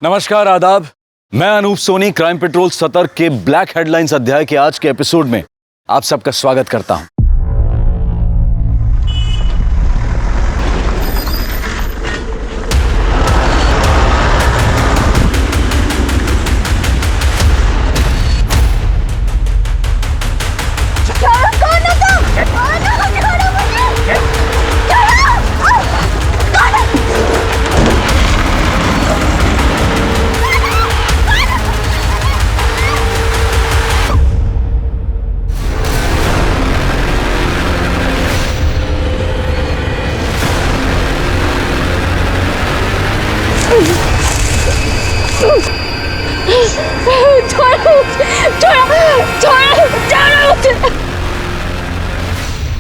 नमस्कार, आदाब। मैं अनूप सोनी क्राइम पेट्रोल सतर्क के ब्लैक हेडलाइंस अध्याय के आज के एपिसोड में आप सबका स्वागत करता हूं।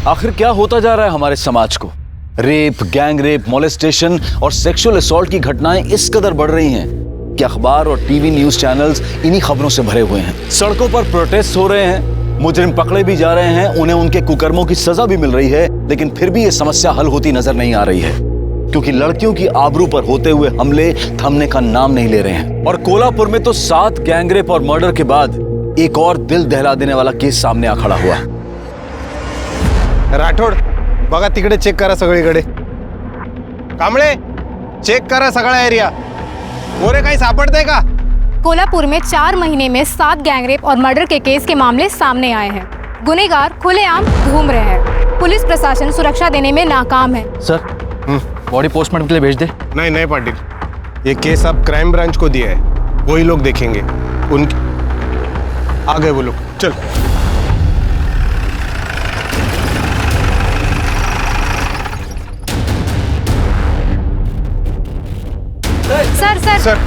आखिर क्या होता जा रहा है हमारे समाज को? रेप, गैंग रेप, मोलेस्टेशन और सेक्सुअल असॉल्ट की घटनाएं इस कदर बढ़ रही हैं कि अखबार और टीवी न्यूज चैनल्स इन्हीं खबरों से भरे हुए हैं। सड़कों पर प्रोटेस्ट हो रहे हैं, मुजरिम पकड़े भी जा रहे हैं, उन्हें उनके कुकर्मों की सजा भी मिल रही है, लेकिन फिर भी ये समस्या हल होती नजर नहीं आ रही है, क्योंकि लड़कियों की आबरू पर होते हुए हमले थमने का नाम नहीं ले रहे हैं। और कोल्हापुर में तो 7 गैंगरेप और मर्डर के बाद एक और दिल दहला देने वाला केस सामने आ खड़ा हुआ। राठोड, बघा तिकडे चेक करा सगळीकडे। कांबळे, चेक करा सगळा एरिया। गोरे काही सापडतंय का? कोल्हापुर में 4 महीने में 7 गैंगरेप और मर्डर के केस के मामले सामने आए हैं। गुनहगार खुलेआम घूम रहे हैं। पुलिस प्रशासन सुरक्षा देने में नाकाम है। सर, बॉडी पोस्टमार्टम के लिए भेज दे। नहीं पाटिल, ये केस अब क्राइम ब्रांच को दिया है, वही लोग देखेंगे। उनके आ गए वो लोग। चल सर,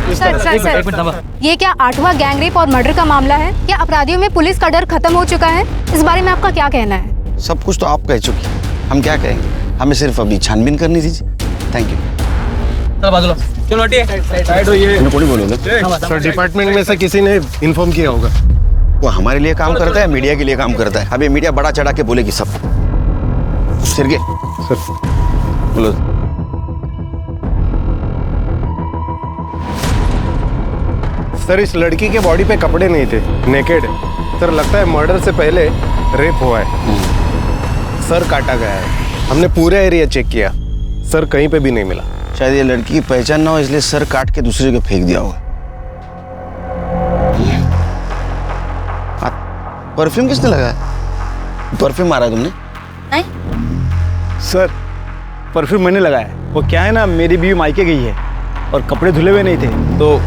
ये क्या 8वां गैंगरेप और मर्डर का मामला है? क्या अपराधियों में पुलिस का डर खत्म हो चुका है? इस बारे में आपका क्या कहना है? सब कुछ तो आप कह चुकी, हम क्या कहेंगे? हमें सिर्फ अभी छानबीन करनी दीजिए। Thank you. सर, डिपार्टमेंट में से किसी ने इन्फॉर्म किया होगा। वो हमारे लिए काम करता है, मीडिया के लिए काम करता है। अभी मीडिया बड़ा चढ़ा के बोलेगी सब। सिरगे सर, बोलो। सर, इस लड़की के बॉडी पे कपड़े नहीं थे, नेकेड है। सर, लगता है मर्डर से पहले रेप हुआ है। सर काटा गया है। हमने पूरा एरिया चेक किया, सर कहीं पे भी नहीं मिला। शायद ये लड़की की पहचान ना हो, इसलिए सर काट के दूसरे को फेंक दिया होगा। परफ्यूम किसने लगाया? परफ्यूम मारा है तुमने? नहीं सर, परफ्यूम मैंने लगाया है। वो क्या है ना, मेरी बीवी मायके गई है और कपड़े धुले हुए नहीं थे, तो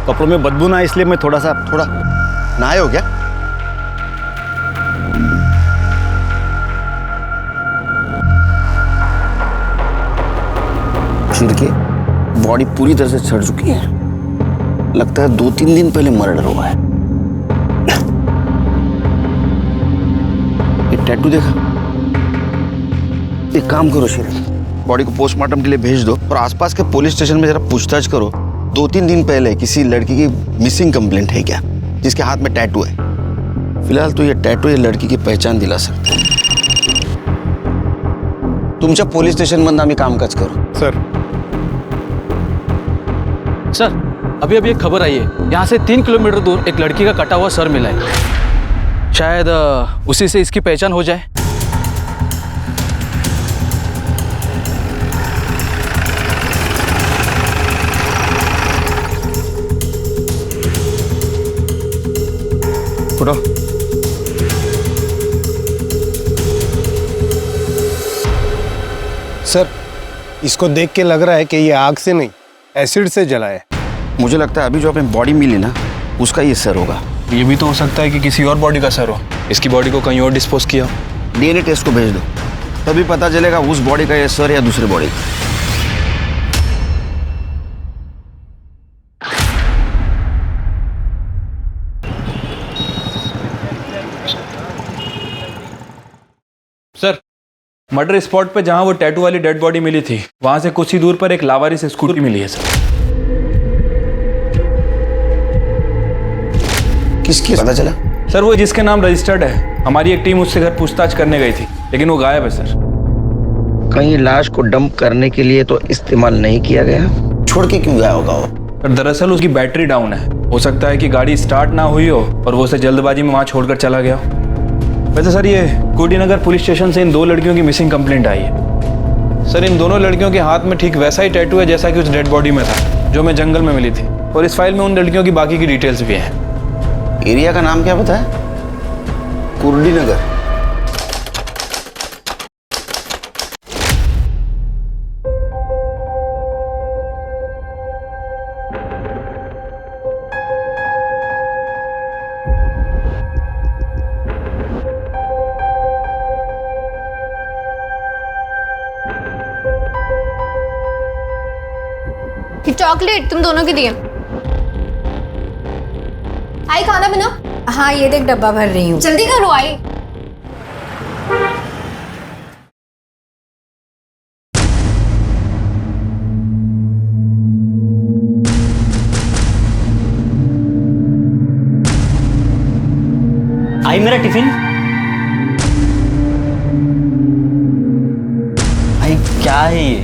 कपड़ों में बदबू ना, इसलिए मैं थोड़ा नहाए हो क्या? छिड़के बॉडी पूरी तरह से सड़ चुकी है। लगता है 2-3 दिन पहले मर्डर हुआ है। ये टैटू देखा? एक काम करो शिरी, बॉडी को पोस्टमार्टम के लिए भेज दो और आसपास के पुलिस स्टेशन में जरा पूछताछ करो। 2-3 दिन पहले किसी लड़की की मिसिंग कंप्लेंट है क्या, जिसके हाथ में टैटू है? फिलहाल तो ये टैटू ये लड़की की पहचान दिला सकता है। तुमच्या पोलीस स्टेशन मध्ये आम्ही कामकाज करू। सर, अभी एक खबर आई है, यहाँ से 3 किलोमीटर दूर एक लड़की का कटा हुआ सर मिला है। शायद उसी से इसकी पहचान हो जाए। फुटो। सर, इसको देख के लग रहा है कि ये आग से नहीं, एसिड से जला है। मुझे लगता है अभी जो अपनी बॉडी मिली ना, उसका ये सर होगा। ये भी तो हो सकता है कि किसी और बॉडी का सर हो, इसकी बॉडी को कहीं और डिस्पोज किया। डीएनए टेस्ट को भेज दो, तभी पता चलेगा उस बॉडी का ये सर या दूसरे बॉडी का। सर, मर्डर स्पॉट पे जहां वो टैटू वाली डेड बॉडी मिली थी, वहां से कुछ ही दूर पर एक लावारिस स्कूटी मिली है सर। किसकी पता चला? सर, वो जिसके नाम रजिस्टर्ड है, हमारी एक टीम उससे घर पूछताछ करने गई थी, लेकिन वो गायब है सर। कहीं लाश को डंप करने के लिए तो इस्तेमाल नहीं किया गया? छोड़ के क्यों गया होगा वो? पर दरअसल उसकी बैटरी डाउन है। हो सकता है कि गाड़ी स्टार्ट ना हुई हो और वो उसे जल्दबाजी में वहाँ छोड़कर चला गया हो। वैसे सर, ये कुशीनगर पुलिस स्टेशन से इन 2 लड़कियों की मिसिंग कंप्लेंट आई है। सर, इन दोनों लड़कियों के हाथ में ठीक वैसा ही टैटू है जैसा कि उस डेड बॉडी में था जो मैं जंगल में मिली थी, और इस फाइल में उन लड़कियों की बाकी की डिटेल्स भी हैं। एरिया का नाम क्या बताया? कुशीनगर। चॉकलेट तुम दोनों की दिए। आई खाना बनाओ। हाँ ये देख डब्बा भर रही हूँ। जल्दी करो आई। आई मेरा टिफिन। आई क्या है ये?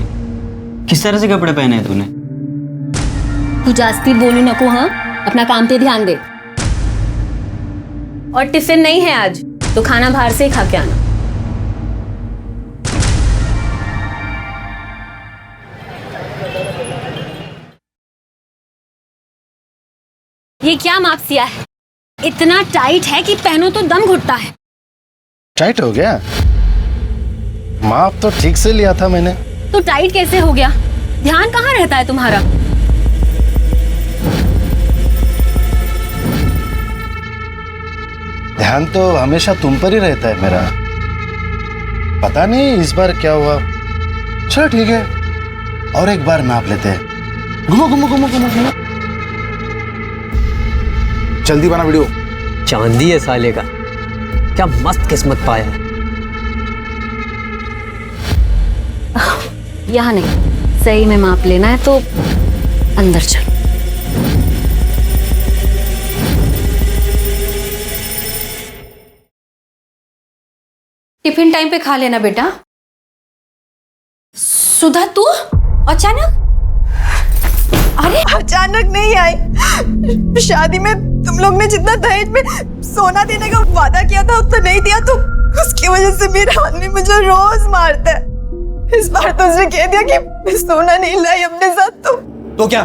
किस तरह से कपड़े पहने हैं तूने? तू जास्ती बोलू नको। हाँ अपना काम पे ध्यान दे। और टिफिन नहीं है आज तो खाना बाहर से ही खा के आना। ये क्या माप सिया है? इतना टाइट है कि पहनो तो दम घुटता है। टाइट हो गया? माप तो ठीक से लिया था मैंने। तो टाइट कैसे हो गया? ध्यान कहाँ रहता है तुम्हारा? ध्यान तो हमेशा तुम पर ही रहता है मेरा। पता नहीं इस बार क्या हुआ। चलो ठीक है, और एक बार नाप लेते हैं। घुमो घुमो घुमो घुमो घुमो। जल्दी बना वीडियो। चांदी है साले का, क्या मस्त किस्मत पाया है। यहाँ नहीं, सही में माप लेना है तो अंदर चल। टिफिन टाइम पे खा लेना बेटा। सुधा तू अचानक? अरे अचानक नहीं आई। शादी में तुम लोग ने जितना दहेज में सोना देने का वादा किया था उतना नहीं दिया, तो उसकी वजह से मेरा आदमी मुझे रोज मारता है। इस बार तो उसने कह दिया कि मैं सोना नहीं लाई अपने साथ। तो क्या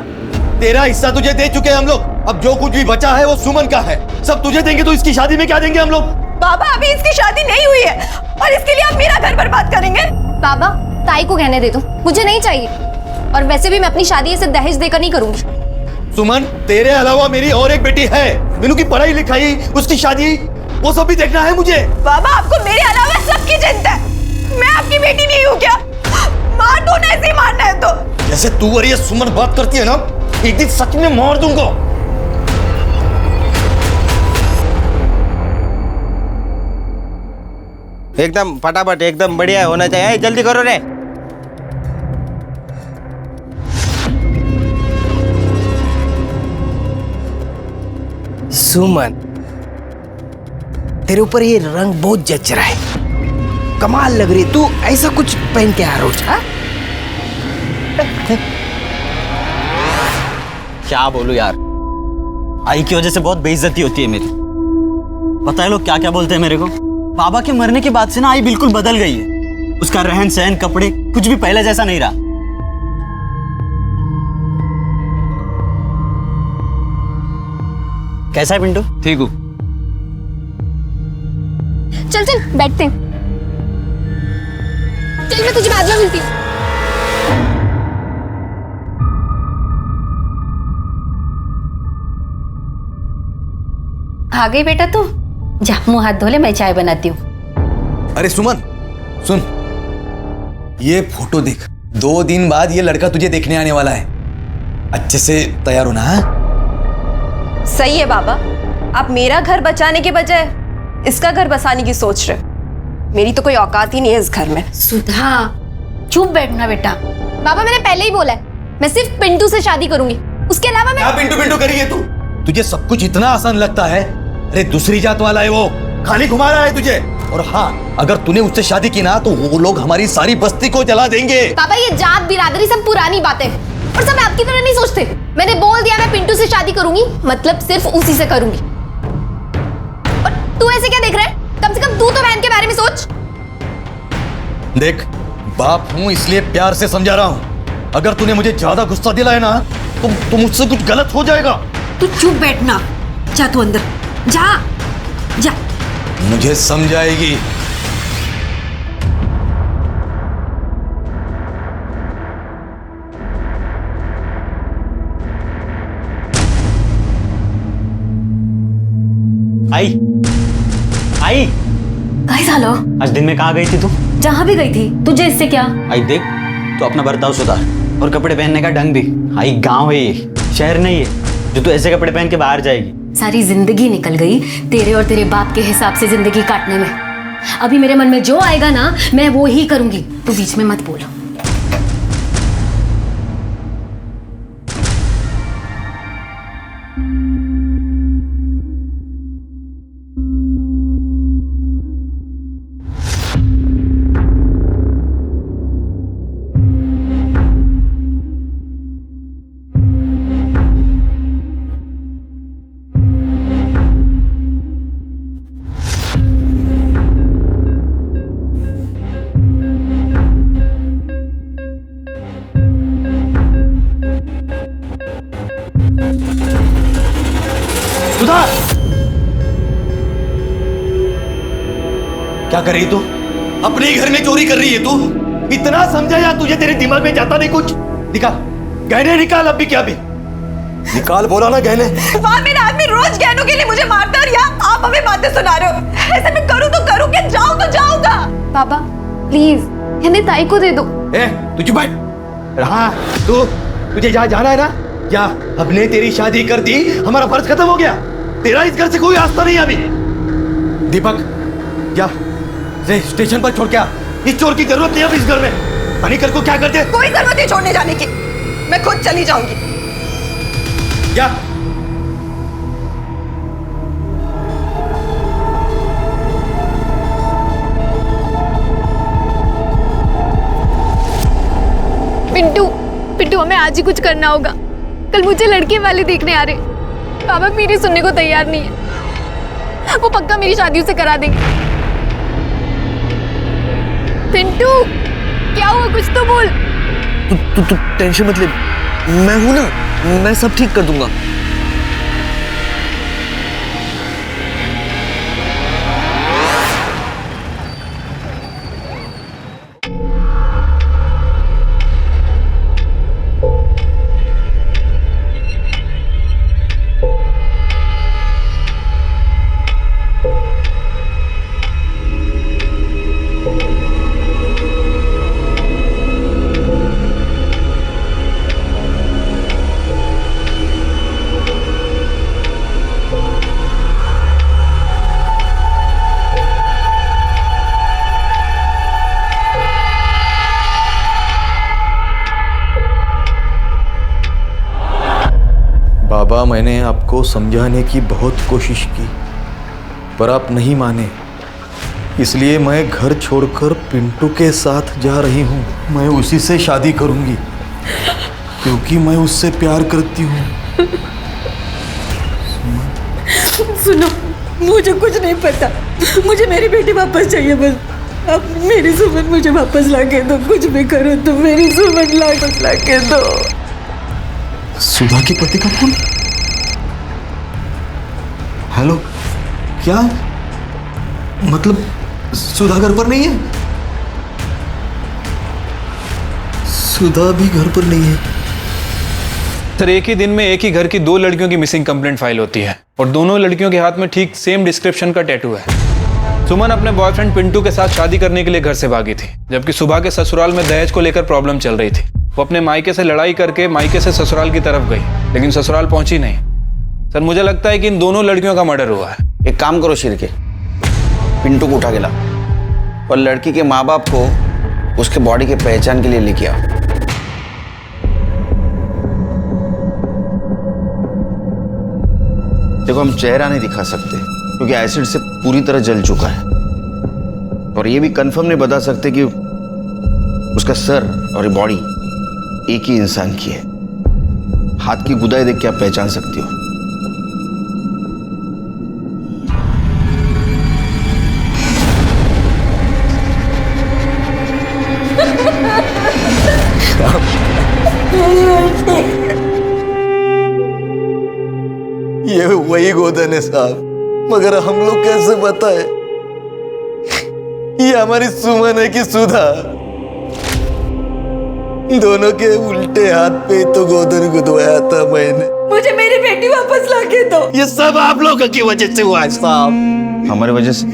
तेरा हिस्सा तुझे दे चुके हैं हम लोग? अब जो कुछ भी बचा है वो सुमन का है, सब तुझे देंगे। तो इसकी शादी में क्या देंगे हम लोग? बाबा अभी इसकी शादी नहीं हुई है और इसके लिए आप मेरा घर बर्बाद करेंगे? बाबा ताई को कहने दे दो, मुझे नहीं चाहिए। और वैसे भी मैं अपनी शादी ऐसे दहेज देकर नहीं करूंगी। सुमन, तेरे अलावा मेरी और एक बेटी है। मीनू की पढ़ाई लिखाई, उसकी शादी, वो सब भी देखना है मुझे। बाबा आपको मेरे अलावा सबकी चिंता है। मैं आपकी बेटी नहीं हूँ क्या? मार दो ना, ऐसे ही मारना है तो। जैसे तू और ये सुमन बात करती है ना, एक दिन सच में मार दूंगा। एकदम फटाफट, एकदम बढ़िया होना चाहिए। जल्दी करो रे। सुमन, तेरे ऊपर ये रंग बहुत जच रहा है, कमाल लग रही। तू ऐसा कुछ पहन के आ रोज? क्या बोलूं यार, आई की वजह से बहुत बेइज्जती होती है मेरी। पता है लोग क्या क्या बोलते हैं मेरे को? बाबा के मरने के बाद से ना आई बिल्कुल बदल गई है। उसका रहन सहन, कपड़े, कुछ भी पहले जैसा नहीं रहा। कैसा है पिंटू? ठीक हूँ। चल चल बैठते हैं। चल मैं तुझे बाद में मिलती हूँ। आ गई बेटा तू? जा मुंह हाथ धो ले, मैं चाय बनाती हूँ। अरे सुमन सुन, ये फोटो देख। 2 दिन बाद ये लड़का तुझे देखने आने वाला है। अच्छे से तैयार होना है। सही है बाबा, आप मेरा घर बचाने के बजाय इसका घर बसाने की सोच रहे। मेरी तो कोई औकात ही नहीं है इस घर में। सुधा चुप बैठना बेटा। बाबा मैंने पहले ही बोला है, मैं सिर्फ पिंटू से शादी करूंगी, उसके अलावा मैं। क्या पिंटू पिंटू करी है तू? तुझे सब कुछ इतना आसान लगता है? अरे दूसरी जात वाला है वो, खाली घुमा रहा है तुझे। और हाँ, अगर तूने उससे शादी की ना तो वो लोग हमारी सारी बस्ती को जला देंगे। बाबा ये जात बिरादरी सब पुरानी बातें, और सब आपकी तरह नहीं सोचते। मैंने बोल दिया पिंटू से शादी करूंगी, मतलब सिर्फ उसी से करूंगी। और तू ऐसे क्या देख रहा है? कम से कम तू तो बहन के बारे में सोच। देख, बाप हूं इसलिए प्यार से समझा रहा हूं। अगर तूने मुझे ज्यादा गुस्सा दिलाया ना तो मुझसे कुछ गलत हो जाएगा। तू चुप बैठना, जा तू अंदर जा जा। मुझे समझाएगी। आई आई काय झालं? आज दिन में कहाँ गई थी तू? जहां भी गई थी, तुझे इससे क्या? आई देख, तो अपना बर्ताव सुधार और कपड़े पहनने का ढंग भी। आई गांव है ये, शहर नहीं है जो तू ऐसे कपड़े पहन के बाहर जाएगी। सारी जिंदगी निकल गई तेरे और तेरे बाप के हिसाब से जिंदगी काटने में। अभी मेरे मन में जो आएगा ना, मैं वो ही करूंगी। तू बीच में मत बोल। क्या कर रही तू? अपने ही घर में चोरी कर रही है तू? इतना समझाया तुझे, तेरे दिमाग में जाता नहीं कुछ? निकाल गहने, निकाल अब भी, क्या भी निकाल, बोला ना गहने। वहाँ मेरा आदमी रोज गहनों के लिए मुझे मारता है और यहाँ आप हमें बातें सुना रहे हो। ऐसे मैं करूँ तो करूँ, क्या जाऊँ तो जाऊँगा। पापा प्लीज गहने ताई को दे दो। ए, तू चुप बैठ। हाँ, तुझे जहाँ जाना है ना, क्या हमने तेरी शादी कर दी, हमारा फर्ज खत्म हो गया। तेरा इस घर से कोई रास्ता नहीं अभी। दीपक, क्या स्टेशन पर छोड़ क्या? इस चोर की जरूरत नहीं अब इस घर में। अनिकल को क्या करते? कोई जरूरत नहीं छोड़ने जाने की, मैं खुद चली जाऊंगी। क्या? पिंटू पिंटू, हमें आज ही कुछ करना होगा। कल मुझे लड़के वाले देखने आ रहे। पापा मेरी सुनने को तैयार नहीं है। वो पक्का मेरी शादी उसे करा देंगे। पिंटू, क्या हुआ? कुछ तो बोल। तू टेंशन मत ले, मैं हूं ना, मैं सब ठीक कर दूंगा। बाबा, मैंने आपको समझाने की बहुत कोशिश की, पर आप नहीं माने। इसलिए मैं घर छोड़कर पिंटू के साथ जा रही हूँ। मैं उसी से शादी करूँगी क्योंकि मैं उससे प्यार करती हूँ। सुनो, मुझे कुछ नहीं पता, मुझे मेरी बेटी वापस चाहिए बस। अब मेरी सुमन मुझे वापस ला के दो, कुछ भी करो तो मेरी सुमन वापस ला के दो। सुधा के पति का फोन? हेलो, क्या मतलब सुधा घर पर नहीं है? सुधा भी घर पर नहीं है। सर, एक ही दिन में एक ही घर की 2 लड़कियों की मिसिंग कंप्लेंट फाइल होती है और दोनों लड़कियों के हाथ में ठीक सेम डिस्क्रिप्शन का टैटू है। सुमन अपने बॉयफ्रेंड पिंटू के साथ शादी करने के लिए घर से भागी थी, जबकि सुबह के ससुराल में दहेज को लेकर प्रॉब्लम चल रही थी। वो अपने मायके से लड़ाई करके मायके से ससुराल की तरफ गई, लेकिन ससुराल पहुंची नहीं। सर, मुझे लगता है कि इन दोनों लड़कियों का मर्डर हुआ है। एक काम करो शिरके, पिंटू को उठा के लाओ और लड़की के माँ बाप को उसके बॉडी के पहचान के लिए लेके आओ। देखो, हम चेहरा नहीं दिखा सकते क्योंकि एसिड से पूरी तरह जल चुका है, और ये भी कंफर्म नहीं बता सकते कि उसका सर और ये बॉडी एक ही इंसान की है। हाथ की गुदाई देख के आप पहचान सकती हो। ये वही गोदन है साहब, मगर हम लोग कैसे बताए ये हमारी सुमन है कि सुधा? दोनों के उल्टे हाथ पे तो गोदन गुदवाया था मैंने। मुझे मेरी बेटी वापस ला के दो। ये सब आप लोगों की वजह से हुआ है साहब। हमारी वजह से?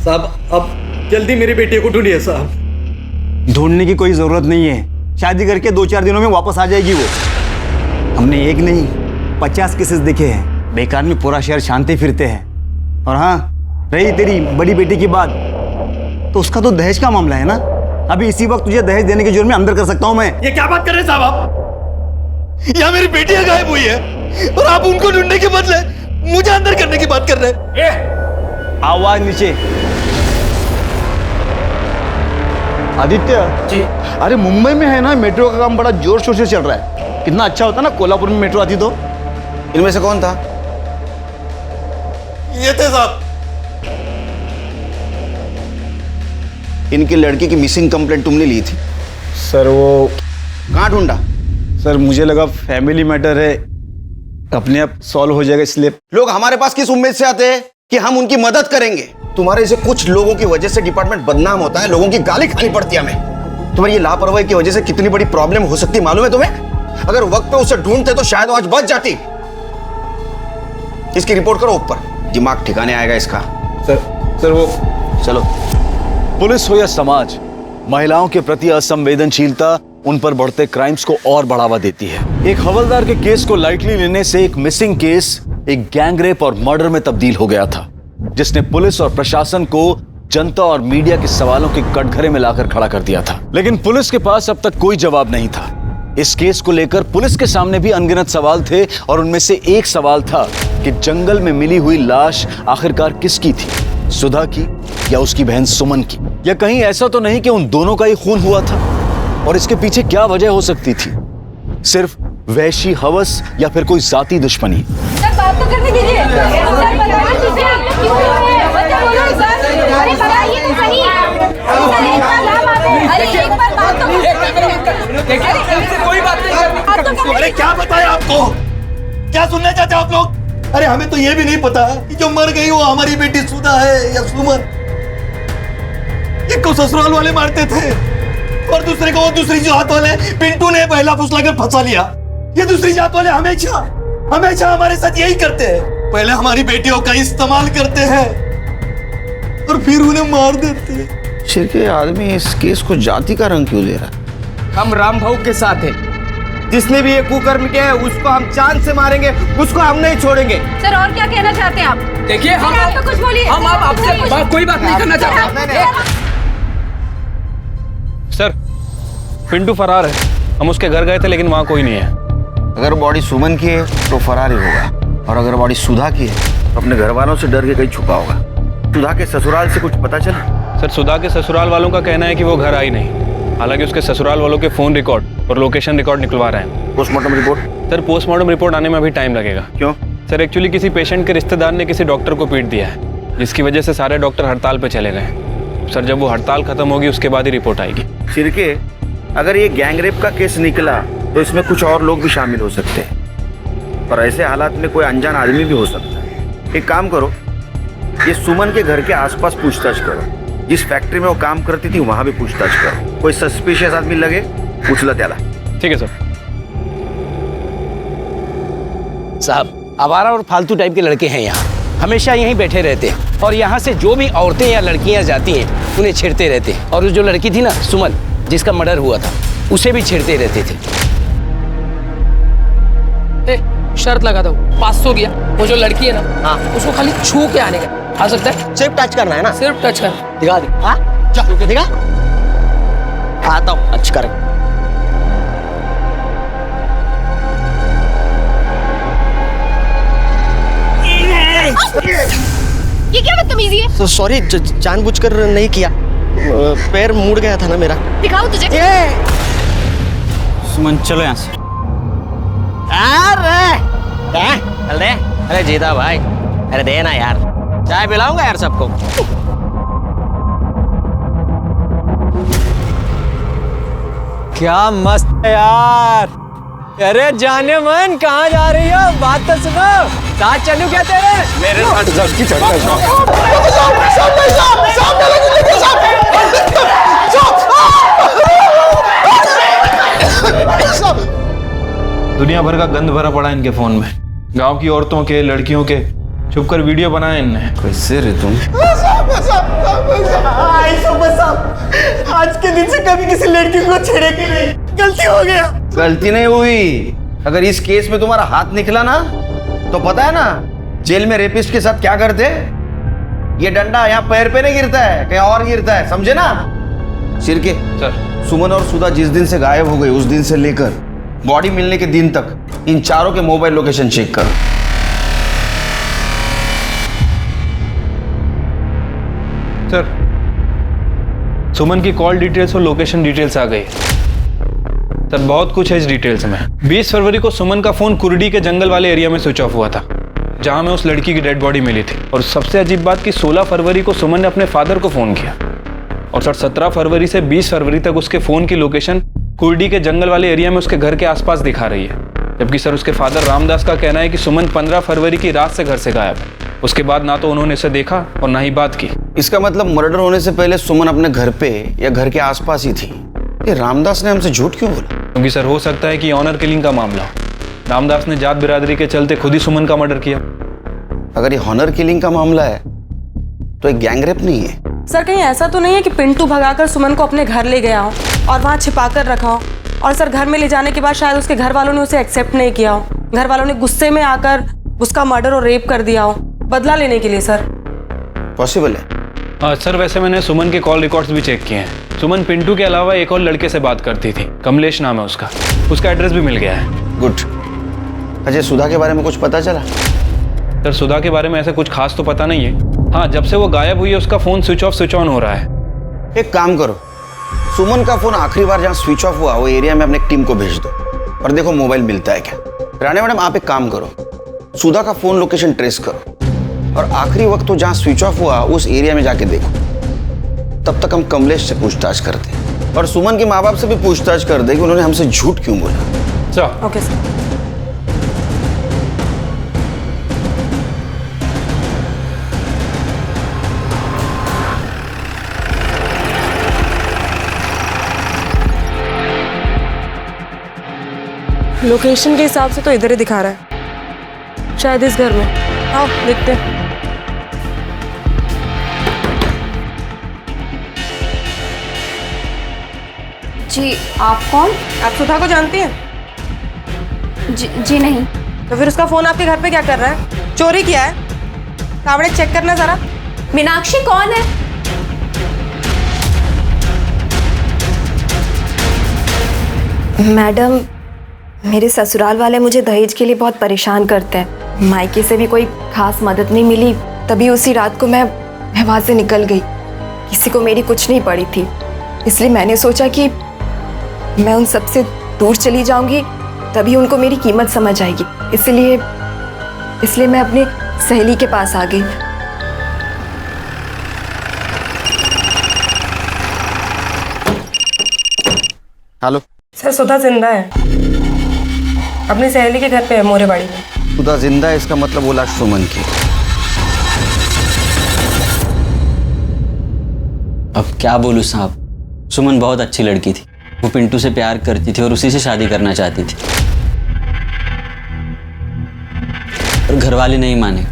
साहब अब जल्दी मेरी बेटी को ढूंढिए साहब। ढूंढने की कोई जरूरत नहीं है, शादी करके 2-4 दिनों में वापस आ जाएगी वो। हमने एक नहीं 50 केसेस देखे हैं, बेकार में पूरा शहर शांति फिरते हैं। और हाँ, रही तेरी बड़ी बेटी की बात, तो उसका तो दहेज का मामला है ना। अभी इसी वक्त तुझे दहेज देने के जुर्म में अंदर कर सकता हूं मैं। ये क्या बात कर रहे हैं साहब आप? यहाँ मेरी बेटियां गायब हुई है और आप उनको ढूंढने के बदले मुझे अंदर करने की बात कर रहे हैं। आवाज नीचे। आदित्य जी, अरे मुंबई में है ना मेट्रो का काम बड़ा जोर शोर से चल रहा है। कितना अच्छा होता ना कोल्हापुर में मेट्रो आती तो। इनमें से कौन था? ये थे साहब। इनकी लड़की की मिसिंग कंप्लेंट तुमने ली थी? सर वो कहाँ ढूंढा? सर मुझे लगा फैमिली मैटर है, अपने आप सॉल्व हो जाएगा, इसलिए। लोग हमारे पास किस उम्मीद से आते हैं कि हम उनकी मदद करेंगे? तुम्हारे जैसे कुछ लोगों की वजह से डिपार्टमेंट बदनाम होता है, लोगों की गाली खानी पड़ती है हमें। तुम्हारी ये लापरवाही की वजह से कितनी बड़ी प्रॉब्लम हो सकती है मालूम है तुम्हें? अगर वक्त पे उसे ढूंढते तो शायद आज बच जाती। इसकी रिपोर्ट करो ऊपर, दिमाग ठिकाने आएगा इसका। सर वो चलो। पुलिस हो या समाज, महिलाओं के प्रति असंवेदनशीलता उन पर बढ़ते क्राइम्स को और बढ़ावा देती है। एक हवलदार के केस को लाइटली लेने से एक मिसिंग केस एक गैंगरेप और मर्डर में तब्दील हो गया था, जिसने पुलिस और प्रशासन को जनता और मीडिया के सवालों के कटघरे में लाकर खड़ा कर दिया था। लेकिन पुलिस के पास अब तक कोई जवाब नहीं था। इस केस को लेकर पुलिस के सामने भी अनगिनत सवाल थे और उनमें से एक सवाल था कि जंगल में मिली हुई लाश आखिरकार किसकी थी, सुधा की या उसकी बहन सुमन की? या कहीं ऐसा तो नहीं कि उन दोनों का ही खून हुआ था? और इसके पीछे क्या वजह हो सकती थी? सिर्फ वहशी हवस या फिर कोई जाती दुश्मनी? सर बात तो करने दीजिए। कोई बात नहीं। अरे क्या बताया आपको? क्या सुनना चाहते हो आप लोग? अरे हमें तो ये भी नहीं पता कि जो मर गई वो हमारी बेटी सुधा है या सुमन। एक को ससुराल वाले मारते थे और दूसरे को वो दूसरी जात वाले पिंटू ने पहला फुसला कर फंसा लिया। ये दूसरी जात वाले हमेशा हमेशा हमारे साथ यही करते हैं। पहले हमारी बेटियों का इस्तेमाल करते हैं और फिर उन्हें मार देते हैं। शिर के आदमी इस केस को जाति का रंग क्यों दे रहा है? हम राम भाऊ के साथ हैं। जिसने भी ये कुकर्म किया है उसको हम जान से मारेंगे, उसको हम नहीं छोड़ेंगे। सर और क्या कहना चाहते हैं आप? देखिए हम आप तो कुछ बोलिए। हम आपसे कोई बात नहीं करना चाहते। सर पिंटू फरार है। हम उसके घर गए थे लेकिन वहाँ कोई नहीं है। अगर बॉडी सुमन की है तो फरार ही होगा, और अगर बॉडी सुधा की है तो अपने घर वालों से डर के कहीं छुपा होगा। सुधा के ससुराल से कुछ पता चला? सर सुधा के ससुराल वालों का कहना है कि वो घर आई नहीं, हालांकि उसके ससुराल वालों के फोन रिकॉर्ड और लोकेशन रिकॉर्ड निकलवा रहे हैं। Postmortem report? Sir postmortem report आने में अभी टाइम लगेगा। क्यों? सर एक्चुअली किसी पेशेंट के रिश्तेदार ने किसी डॉक्टर को पीट दिया है, जिसकी वजह से सारे डॉक्टर हड़ताल पे चले गए। सर जब वो हड़ताल खत्म होगी उसके बाद ही रिपोर्ट आएगी। शिरके, अगर ये गैंगरेप का केस निकला तो इसमें कुछ और लोग भी शामिल हो सकते हैं, और ऐसे हालात में कोई अनजान आदमी भी हो सकता है। एक काम करो, ये सुमन के घर के आसपास पूछताछ करो। जिस फैक्ट्री में वो काम करती थी वहां भी पूछताछ करो। कोई सस्पिशियस आदमी लगे पूछ लो त्याला। ठीक है सर। साहब आवारा और फालतू टाइप के लड़के हैं यहाँ, हमेशा यहीं बैठे रहते हैं और यहाँ से जो भी औरतें या लड़कियाँ जाती हैं उन्हें छेड़ते रहते हैं। और जो लड़की थी ना सुमन, जिसका मर्डर हुआ था, उसे भी छेड़ते रहते थे। शर्त लगा दो 500 गया। वो जो लड़की है ना, हाँ, उसको खाली छू के आने का। आ सकता है? सिर्फ टच करना है ना? सिर्फ टच करना। दिखा दे। हाँ चल दिखा। आता हूँ टच कर। ये क्या बदतमीजी है? सॉरी, जानबूझकर नहीं किया, पैर मुड़ गया था ना मेरा। दिखाओ तुझे। सुमन चलो यहाँ से। अरे क्या चल दे। अरे जीता भाई, अरे दे ना यार, चाय पिलाऊंगा यार सबको। क्या मस्त है यार। अरे जाने मन कहाँ जा रही हो, बात तो सुनो। साथ चलूं क्या तेरे? मेरे दुनिया भर का गंद भरा पड़ा इनके फोन में, गांव की औरतों के, लड़कियों के, छुपकर वीडियो बनाए इनने। कैसे रे तुम? आज के दिन से कभी किसी लड़की को छेड़ेगी नहीं, गलती हो गया। गलती नहीं हुई। अगर इस केस में तुम्हारा हाथ निकला ना, तो पता है ना जेल में रेपिस्ट के साथ क्या करते? ये डंडा यहाँ पैर पे नहीं गिरता है, कहीं और गिरता है, समझे ना? शिरके सर, सुमन और सुधा जिस दिन से गायब हो गई, उस दिन से लेकर बॉडी मिलने के दिन तक इन चारों के मोबाइल लोकेशन चेक कर। सर, सुमन की कॉल डिटेल्स और लोकेशन डिटेल्स आ गई। सर, बहुत कुछ है इस डिटेल्स में। 20 फरवरी को सुमन का फोन कुर्डी के जंगल वाले एरिया में स्विच ऑफ हुआ था, जहां में उस लड़की की डेड बॉडी मिली थी। और सबसे अजीब बात कि 16 फरवरी को सुमन ने अपने फादर को फोन किया। और सर, 17 फरवरी से 20 फरवरी तक उसके फोन की लोकेशन कुर्डी के जंगल वाले एरिया में उसके घर के आसपास दिखा रही है। जबकि सर, उसके फादर रामदास का कहना है कि सुमन 15 फरवरी की रात से घर से गायब है। उसके बाद ना तो उन्होंने इसे देखा और ना ही बात की। इसका मतलब मर्डर होने से पहले सुमन अपने घर पे या घर के आसपास ही थी। ये रामदास ने हमसे झूठ क्यों बोला? क्योंकि सर, हो सकता है कि ऑनर किलिंग का मामला हो। रामदास ने जात बिरादरी के चलते खुद ही सुमन का मर्डर किया। अगर ये ऑनर किलिंग का मामला है तो एक गैंगरेप नहीं है। सर, कहीं ऐसा तो नहीं है कि पिंटू भगाकर सुमन को अपने घर ले गया हो और वहाँ छिपा कर रखा हो? और सर, घर में ले जाने के बाद शायद उसके घर वालों ने उसे एक्सेप्ट नहीं किया हो, घर वालों ने गुस्से में आकर उसका मर्डर और रेप कर दिया हो, बदला लेने के लिए। सर, पॉसिबल है। सर, वैसे मैंने सुमन के कॉल रिकॉर्ड्स भी चेक किए हैं। सुमन पिंटू के अलावा एक और लड़के से बात करती थी, कमलेश नाम है उसका एड्रेस भी मिल गया है। गुड। अजय, सुधा के बारे में कुछ पता चला? सर, सुधा के बारे में ऐसा कुछ खास तो पता नहीं है। हाँ, जब से वो गायब हुई है उसका phone switch off switch on हो रहा है। एक काम करो, सुमन का फोन आखिरी बार जहाँ स्विच ऑफ हुआ वो एरिया में अपने टीम को भेज दो और देखो मोबाइल मिलता है क्या। राणे मैडम, आप एक काम करो, सुधा का फोन लोकेशन ट्रेस करो और आखिरी वक्त तो जहाँ स्विच ऑफ हुआ उस एरिया में जाके देखो। तब तक हम कमलेश से पूछताछ करते हैं और सुमन के माँ बाप से भी पूछताछ कर दे कि उन्होंने हमसे झूठ क्यों बोला। चलो। Okay sir. लोकेशन के हिसाब से तो इधर ही दिखा रहा है, शायद इस घर में। आओ देखते हैं। जी, आप कौन? आप सुधा को जानती हैं? जी नहीं। तो फिर उसका फोन आपके घर पे क्या कर रहा है? चोरी किया है? कावड़े चेक करना जरा। मीनाक्षी कौन है? मैडम, मेरे ससुराल वाले मुझे दहेज के लिए बहुत परेशान करते हैं। मायके से भी कोई खास मदद नहीं मिली, तभी उसी रात को मैं वहाँ से निकल गई। किसी को मेरी कुछ नहीं पड़ी थी, इसलिए मैंने सोचा कि मैं उन सबसे दूर चली जाऊंगी, तभी उनको मेरी कीमत समझ आएगी। इसलिए मैं अपनी सहेली के पास आ गई। हेलो सर, सुधा जिंदा है, अपनी सहेली के घर पे है, मोरेबाड़ी में। सुधा जिंदा है, इसका मतलब वो लाश सुमन की। अब क्या बोलूं साहब, सुमन बहुत अच्छी लड़की थी। वो पिंटू से प्यार करती थी और उसी से शादी करना चाहती थी, और घर वाले नहीं माने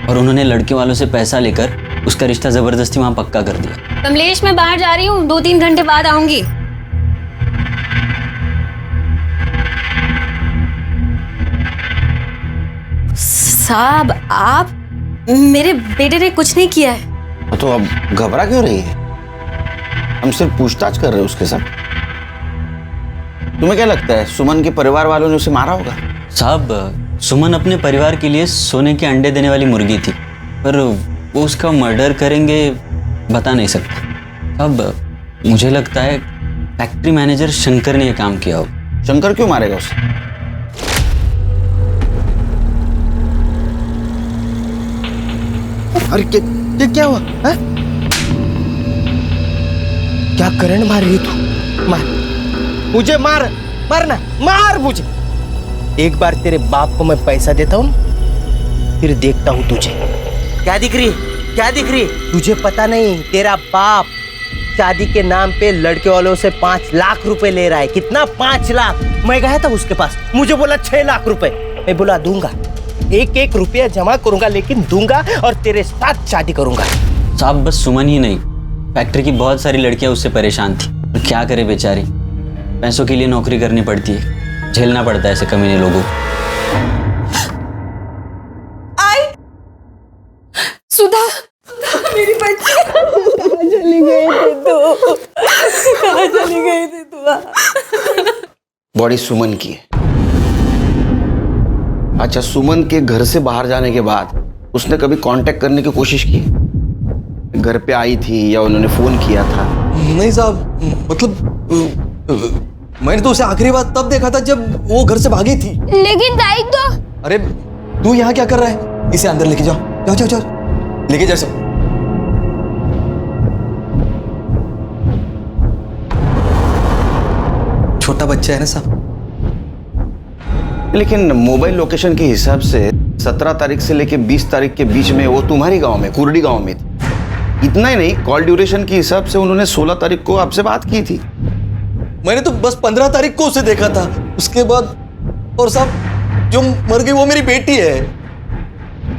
और उन्होंने लड़के वालों से पैसा लेकर उसका रिश्ता जबरदस्ती वहां पक्का कर दिया। कमलेश, मैं बाहर जा रही हूँ, 2-3 घंटे बाद आऊंगी। साहब, आप, मेरे बेटे ने कुछ नहीं किया है। तो अब घबरा क्यों रही है? हम सिर्फ पूछताछ कर रहे हैं उसके साथ। तुम्हें क्या लगता है सुमन के परिवार वालों ने उसे मारा होगा? साहब, सुमन अपने परिवार के लिए सोने के अंडे देने वाली मुर्गी थी, पर वो उसका मर्डर करेंगे बता नहीं सकता। अब मुझे लगता है फैक्ट्री मैनेजर शंकर ने यह काम किया हो। शंकर क्यों मारेगा उसे? अरे क्या हुआ है? क्या करंट मार रही तू? मार मुझे, मारना मार मुझे। एक बार तेरे बाप को मैं पैसा देता हूँ, फिर देखता हूँ तुझे। क्या दिख रही? तुझे पता नहीं, तेरा बाप शादी के नाम पे लड़के वालों से 5 लाख रुपए ले रहा है। कितना? 5 लाख। मैं गया था उसके पास, मुझे बोला 6 लाख रुपए। मैं बोला दूंगा, एक रुपया जमा करूंगा, लेकिन दूंगा और तेरे साथ शादी करूंगा। साहब बस सुमन ही नहीं, फैक्ट्री की बहुत सारी लड़कियां उससे परेशान थी। और क्या करे बेचारी, पैसों के लिए नौकरी करनी पड़ती है, झेलना पड़ता है ऐसे कमीने लोगों को। सुधा, मेरी बच्ची कहाँ चली गई थी तू? बॉडी सुमन की है। अच्छा, सुमन के घर से बाहर जाने के बाद उसने कभी कांटेक्ट करने की कोशिश की? घर पे आई थी या उन्होंने फोन किया था? नहीं साहब, मतलब मैंने तो उसे आखिरी बार तब देखा था जब वो घर से भागी थी। लेकिन दाई तो। अरे तू यहाँ क्या कर रहा है? इसे अंदर लेके जाओ, जाओ लेके जाओ सब। छोटा बच्चा है ना साहब। लेकिन मोबाइल लोकेशन के हिसाब से 17 तारीख से लेके 20 तारीख के बीच में वो तुम्हारी गांव में, कुर्डी गांव में थी। इतना ही नहीं, कॉल ड्यूरेशन के हिसाब से उन्होंने 16 तारीख को आपसे बात की थी। मैंने तो बस 15 तारीख को उसे देखा था, उसके बाद। और साहब जो मर गई वो मेरी बेटी है,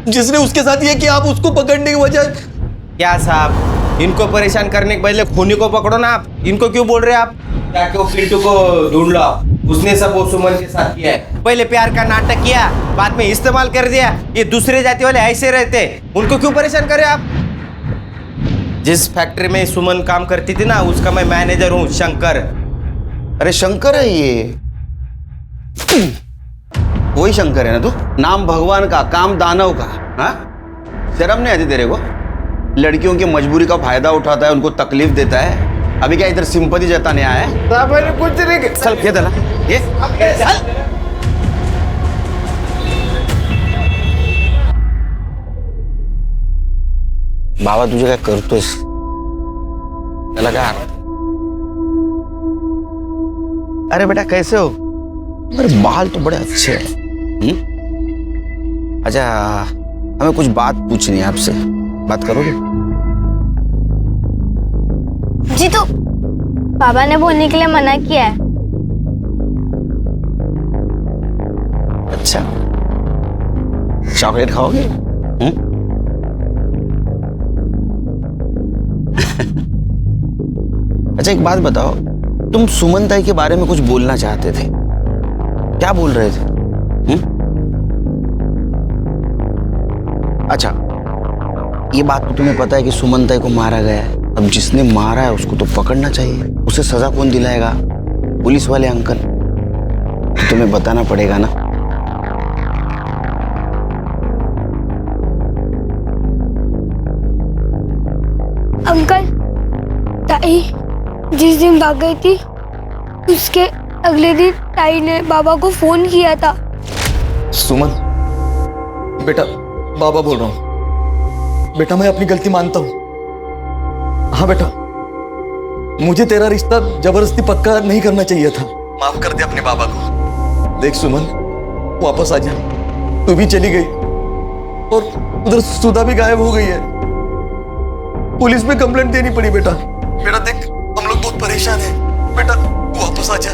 जिसने उसके साथ ये किया। आप उसको पकड़ने की वजह क्या साहब, इनको परेशान करने के बदले खूनी को पकड़ो ना। आप इनको क्यों बोल रहे हैं? आप क्या क्यों पिंटू को ढूंढ लो, उसने सब वो सुमन के साथ किया है। पहले प्यार का नाटक किया, बाद में इस्तेमाल कर दिया। ये दूसरे जाति वाले ऐसे रहते, उनको क्यों परेशान करे आप? जिस फैक्ट्री में सुमन काम करती थी ना, उसका मैं मैनेजर हूँ, शंकर। अरे शंकर है ये, वही शंकर है ना तू? नाम भगवान का, काम दानव का। हाँ, शर्म नहीं आती तेरे को? लड़कियों की मजबूरी का फायदा उठाता है, उनको तकलीफ देता है। अभी क्या इधर सिंपैथी जताने आया है? कुछ नहीं। चल ये दला, ये चल। बाबा तुझे काय करतोयस? त्याला काय? अरे बेटा कैसे हो? अरे बाल तो बड़े अच्छे हैं। अच्छा, हमें कुछ बात पूछनी है आपसे, बात करोगे? जी तो पापा ने बोलने के लिए मना किया है। अच्छा, चॉकलेट खाओगे? अच्छा एक बात बताओ, तुम सुमन ताई के बारे में कुछ बोलना चाहते थे, क्या बोल रहे थे? अच्छा, ये बात तो तुम्हें पता है कि सुमन ताई को मारा गया है। अब जिसने मारा है उसको तो पकड़ना चाहिए। उसे सजा कौन दिलाएगा? पुलिस वाले अंकल। तो तुम्हें बताना पड़ेगा ना। अंकल, ताई जिस दिन भाग गई थी, उसके अगले दिन ताई ने बाबा को फोन किया था। सुमन, बेटा बाबा बोल रहा हूँ। बेटा मैं अपनी गलती मानता हूँ। हाँ बेटा, मुझे तेरा रिश्ता जबरदस्ती पक्का नहीं करना चाहिए था। माफ कर दे अपने बाबा को। देख सुमन, वापस आ जा। तू भी चली गई और उधर सुधा भी गायब हो गई है। पुलिस में कंप्लेंट देनी पड़ी बेटा। बेटा देख, हम लोग बहुत परेशान हैं। बेटा तू वापस आ जा,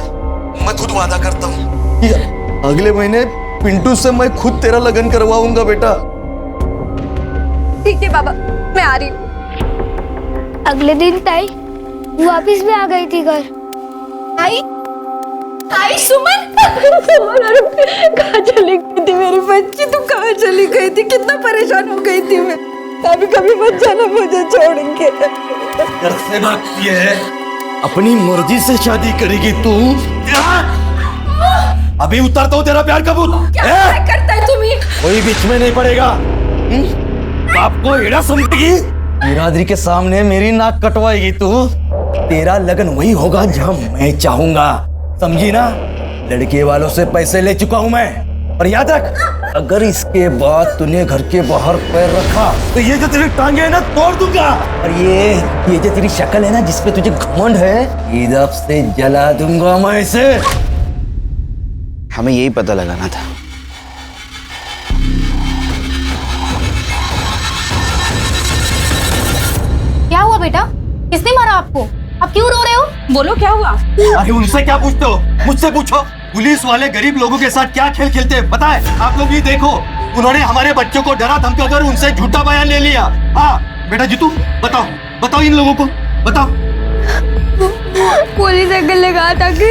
मैं खुद वादा करता हूँ। अगले महीने पिंटू से मैं खुद तेरा लगन करवाऊंगा बेटा। ठीक है बाबा, मैं आ रही हूँ। अगले दिन ताई वापस भी आ गई थी घर। आई सुमन, कहाँ चली गई थी मेरी बच्ची? तू कहाँ चली गई थी? कितना परेशान हो गई थी मैं। अभी कभी मत जाना मुझे छोड़ के। घर से भागती है, अपनी मर्जी से शादी करेगी तू। अभी उतारता हूँ तेरा प्यार का भूत। क्या करता है तुम्हें? कोई बीच में नहीं पड़ेगा। आपको एड़ा समझेगी? बिरादरी के सामने मेरी नाक कटवाएगी तू। तेरा लगन वही होगा जहां मैं चाहूंगा, समझी ना? लड़के वालों से पैसे ले चुका हूं मैं। और याद रख, अगर इसके बाद तूने घर के बाहर पैर रखा तो ये जो तेरी टांगे है ना तोड़ दूंगा। और ये जो तेरी शक्ल है ना जिसपे तुझे घमंड है, इधर से जला दूंगा मैं इसे। हमें यही पता लगाना था। क्या हुआ बेटा? किसने मारा आपको? आप क्यों रो रहे हो? बोलो क्या हुआ? अरे उनसे क्या पूछते हो, मुझसे पूछो। पुलिस वाले गरीब लोगों के साथ क्या खेल खेलते हैं पता है? आप लोग ये देखो, उन्होंने हमारे बच्चों को डरा धमका कर उनसे झूठा बयान ले लिया। हाँ बेटा जीतू, बताओ बताओ इन लोगों को, बताओ। पुलिस अंकल ने कहा था कि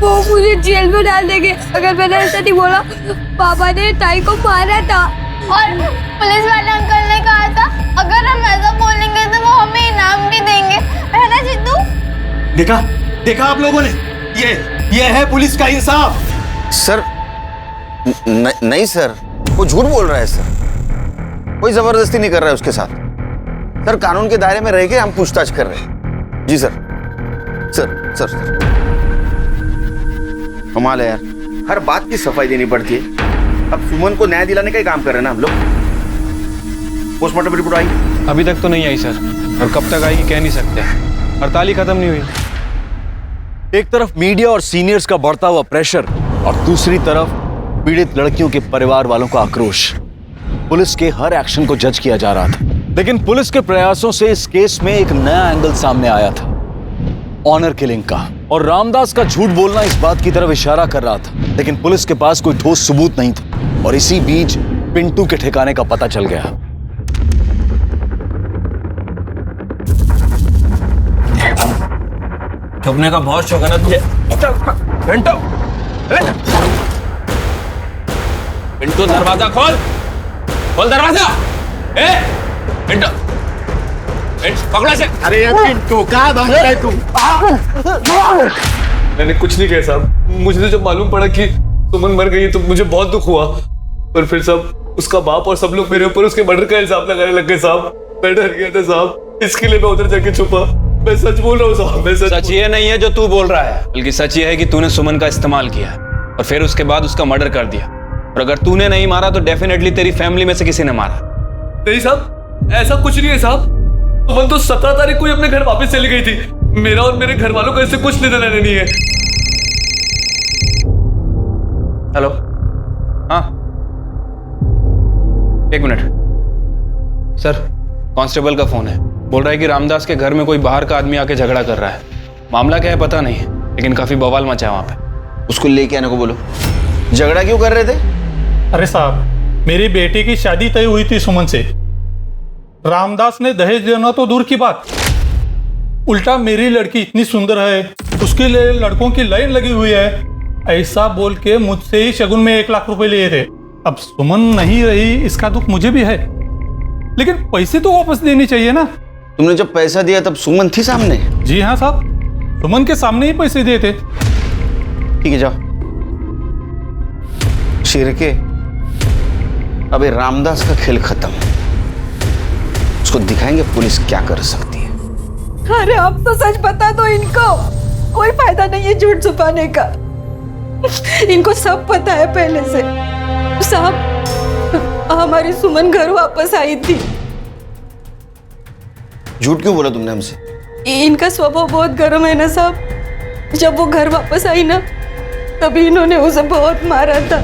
वो मुझे जेल में डाल देंगे अगर मैंने ऐसा नहीं बोला। पापा ने ताई को मारा था और पुलिस वाले अंकल ने कहा था अगर हम ऐसा बोलेंगे तो वो हमें इनाम भी देंगे, है ना जिद्दू? देखा देखा आप लोगों ने, ये है पुलिस का इंसाफ। सर नहीं सर, वो झूठ बोल रहा है सर। कोई जबरदस्ती नहीं कर रहा है उसके साथ। सर कानून के दायरे में रह के हम पूछताछ कर रहे हैं। जी सर। सर सर सर कमाल है यार, हर बात की सफाई देनी पड़ती है। अब सुमन को न्याय दिलाने का ही काम कर रहे हैं ना हम लोग। पोस्टमार्टम रिपोर्ट आई? अभी तक तो नहीं आई सर, और कब तक आएगी कह नहीं सकते। हड़ताल ही खत्म नहीं हुई। एक तरफ मीडिया और सीनियर्स का बढ़ता हुआ प्रेशर और दूसरी तरफ पीड़ित लड़कियों के परिवार वालों का आक्रोश। पुलिस के हर एक्शन को जज किया जा रहा था, लेकिन पुलिस के प्रयासों से इस केस में एक नया एंगल सामने आया था, ऑनर किलिंग का। और रामदास का झूठ बोलना इस बात की तरफ इशारा कर रहा था, लेकिन पुलिस के पास कोई ठोस सबूत नहीं था। और इसी बीच पिंटू के ठिकाने का पता चल गया। ठोकने का बहुत शौक है ना तुझे? पिंटू, पिंटू दरवाजा खोल, खोल दरवाजा। पिंटू, पकड़ा से। अरे पिंटू कहाँ भाग रहा है तू? मैंने कुछ नहीं कहा साहब। मुझे तो जब मालूम पड़ा कि सुमन मर गई तो मुझे बहुत दुख हुआ, पर फिर सब उसका बाप और सब लोग मेरे ऊपर उसके मर्डर का इल्जाम लगाने लग गए साहब। मैं डर गया था साहब, इसके लिए मैं उधर जाके छुपा। मैं सच बोल रहा हूँ साहब, मैं सच ये नहीं है जो तू बोल रहा है, बल्कि सच ये है कि तूने सुमन का इस्तेमाल किया है और फिर उसके बाद उसका मर्डर कर दिया। और अगर तूने नहीं मारा तो डेफिनेटली तेरी फैमिली में से किसी ने मारा। नहीं साहब, ऐसा कुछ नहीं है साहब। सुमन तो 17 तारीख को ही अपने घर वापस चली गई थी। मेरा और मेरे घर वालों का इससे कुछ लेना देना नहीं है। हेलो, हाँ एक मिनट सर, कांस्टेबल का फोन है। बोल रहा है कि रामदास के घर में कोई बाहर का आदमी आके झगड़ा कर रहा है। मामला क्या है पता नहीं है, लेकिन काफी बवाल मचा है वहां पे। उसको लेके आने को बोलो। झगड़ा क्यों कर रहे थे? अरे साहब, मेरी बेटी की शादी तय हुई थी सुमन से। रामदास ने दहेज देना तो दूर की बात, उल्टा मेरी लड़की इतनी सुंदर है, उसके लिए लड़कों की लाइन लगी हुई है, ऐसा बोल के मुझसे ही शगुन में 1 लाख रुपए लिए थे। अब सुमन नहीं रही, इसका दुख मुझे भी है, लेकिन पैसे तो वापस देने चाहिए ना। तुमने जब पैसा दिया तब सुमन थी सामने? जी हाँ साहब, सुमन के सामने ही पैसे दिए थे। ठीक है, जाओ। शिरके, अबे रामदास का खेल खत्म, उसको दिखाएंगे पुलिस क्या कर सकती है। अरे अब तो सच बता दो इनको, कोई फायदा नहीं है झूठ छुपाने का। इनको सब पता है पहले से। साहब, हमारी सुमन घर वापस आई थी। झूठ क्यों बोला तुमने हमसे? इनका स्वभाव बहुत गर्म है ना साहब। जब वो घर वापस आई ना, तभी इन्होंने उसे बहुत मारा था।